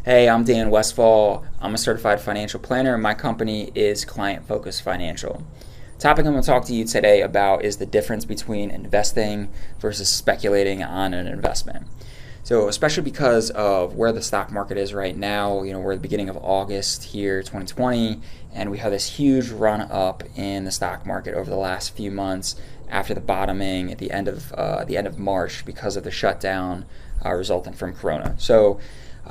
Hey, I'm Dan Westfall. I'm a certified financial planner, and my company is Client Focused Financial. The topic I'm going to talk to you today about is the difference between investing versus speculating on an investment. So, especially because of where the stock market is right now, we're at the beginning of August here, 2020, and we have this huge run up in the stock market over the last few months after the bottoming at the end of March because of the shutdown resulting from Corona. So,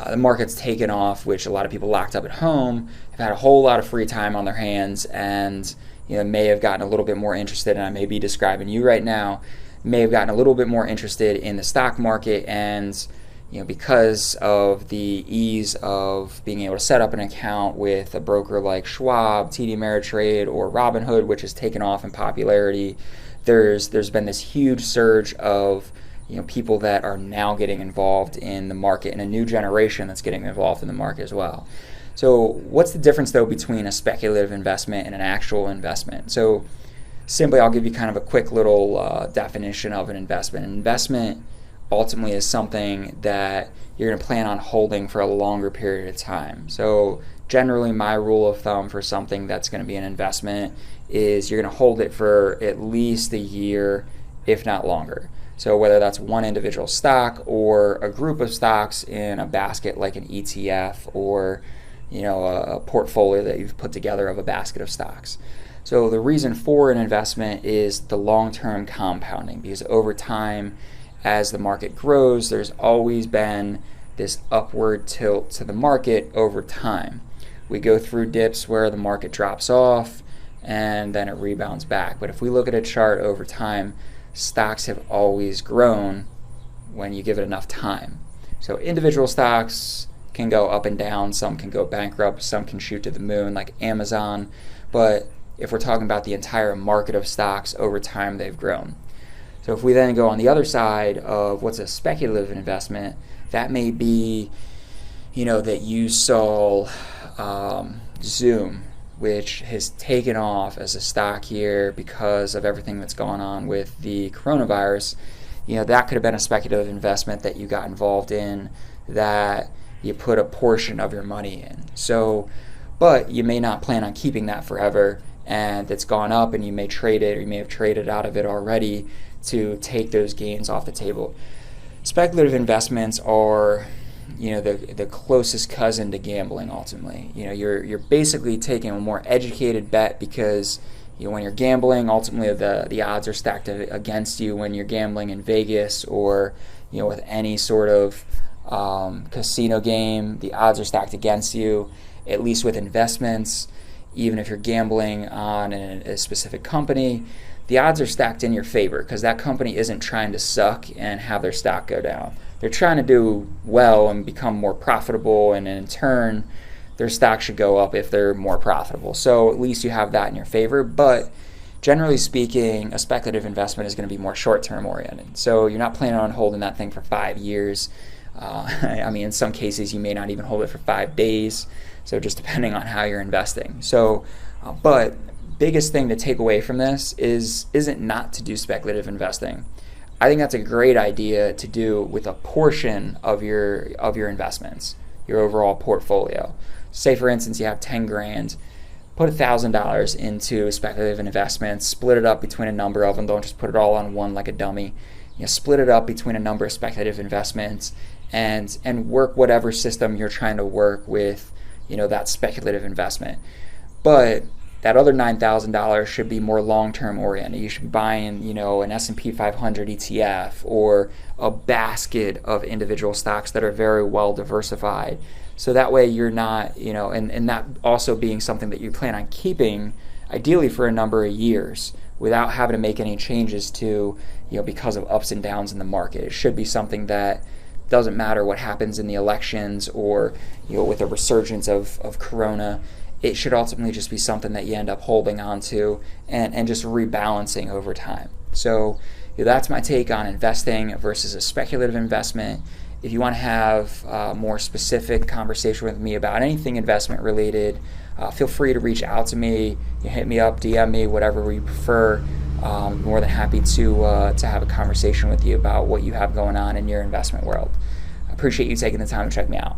the market's taken off, which a lot of people locked up at home have had a whole lot of free time on their hands, and may have gotten a little bit more interested. And I may be describing you right now. May have gotten a little bit more interested in the stock market, and because of the ease of being able to set up an account with a broker like Schwab, TD Ameritrade, or Robinhood, which has taken off in popularity, there's been this huge surge of people that are now getting involved in the market, and a new generation that's getting involved in the market as well. So what's the difference though between a speculative investment and an actual investment? So simply, I'll give you kind of a quick little definition of an investment. An investment ultimately is something that you're going to plan on holding for a longer period of time. So generally, my rule of thumb for something that's going to be an investment is you're going to hold it for at least a year, if not longer. So whether that's one individual stock or a group of stocks in a basket like an ETF, or a portfolio that you've put together of a basket of stocks. So the reason for an investment is the long-term compounding, because over time, as the market grows, there's always been this upward tilt to the market over time. We go through dips where the market drops off and then it rebounds back. But if we look at a chart over time, stocks have always grown when you give it enough time. So individual stocks can go up and down, some can go bankrupt, some can shoot to the moon like Amazon, but if we're talking about the entire market of stocks, over time they've grown. So if we then go on the other side of what's a speculative investment, that may be, that you saw Zoom, which has taken off as a stock here because of everything that's gone on with the coronavirus. That could have been a speculative investment that you got involved in, that you put a portion of your money in. So, but you may not plan on keeping that forever, and it's gone up and you may trade it, or you may have traded out of it already to take those gains off the table. Speculative investments are the closest cousin to gambling ultimately. You're basically taking a more educated bet, because when you're gambling, ultimately the odds are stacked against you. When you're gambling in Vegas or with any sort of casino game, the odds are stacked against you. At least with investments, even if you're gambling on a specific company, the odds are stacked in your favor, because that company isn't trying to suck and have their stock go down. They're trying to do well and become more profitable, and in turn, their stock should go up if they're more profitable. So at least you have that in your favor. But generally speaking, a speculative investment is going to be more short-term oriented. So you're not planning on holding that thing for 5 years. In some cases, you may not even hold it for 5 days. So just depending on how you're investing. So, but biggest thing to take away from this isn't not to do speculative investing. I think that's a great idea to do with a portion of your investments, your overall portfolio. Say for instance you have 10 grand, put $1,000 into speculative investments, split it up between a number of them. Don't just put it all on one like a dummy. Split it up between a number of speculative investments, and work whatever system you're trying to work with, that speculative investment. But that other $9,000 should be more long-term oriented. You should be buying, an S&P 500 ETF or a basket of individual stocks that are very well diversified. So that way you're not, and that also being something that you plan on keeping, ideally for a number of years, without having to make any changes to, because of ups and downs in the market. It should be something that doesn't matter what happens in the elections or, with a resurgence of Corona. It should ultimately just be something that you end up holding on to and just rebalancing over time. So that's my take on investing versus a speculative investment. If you want to have a more specific conversation with me about anything investment related, feel free to reach out to me. You hit me up, DM me, whatever you prefer. More than happy to have a conversation with you about what you have going on in your investment world. I appreciate you taking the time to check me out.